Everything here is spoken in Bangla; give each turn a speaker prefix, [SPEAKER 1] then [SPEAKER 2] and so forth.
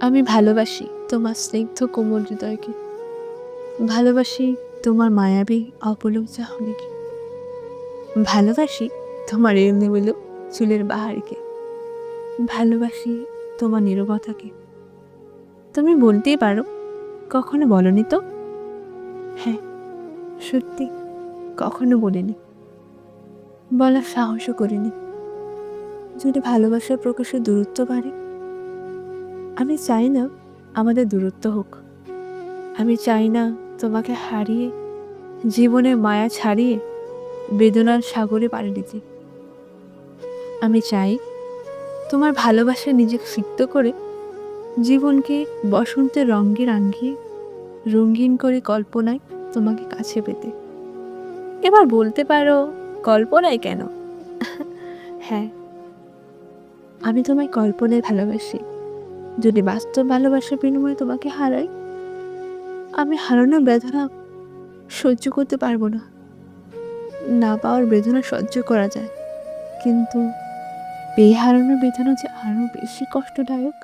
[SPEAKER 1] আমি ভালোবাসি তোমার স্নিগ্ধ কোমল হৃদয়কে, ভালোবাসি তোমার মায়াবী অপলক চাহনিকে, ভালোবাসি তোমার এলোমেলো চুলের বাহারকে, ভালোবাসি তোমার নীরবতাকে। তুমি বলতেই পারো কখনো বলনি তো। হ্যাঁ, সত্যি কখনো বলিনি, বলার সাহসও করিনি। যদি ভালোবাসার প্রকাশে দূরত্ব বাড়ে, আমি চাই না আমাদের দূরত্ব হোক। আমি চাই না তোমাকে হারিয়ে জীবনের মায়া ছাড়িয়ে বেদনার সাগরে পাড়ি দিতে। আমি চাই তোমার ভালোবাসা নিজেকে সিক্ত করে জীবনকে বসন্তের রঙে রাঙিয়ে রঙিন করে কল্পনায় তোমাকে কাছে পেতে। এবার বলতে পারো কল্পনায় কেন? হ্যাঁ, আমি তোমায় কল্পনায় ভালোবাসি। যদি বাস্তব ভালোবাসার বিনিময়ে তোমাকে হারাই, আমি হারানোর বেদনা সহ্য করতে পারবো না। না পাওয়ার বেদনা সহ্য করা যায়, কিন্তু পেয়ে হারানোর বেদনা যে আরো বেশি কষ্টদায়ক।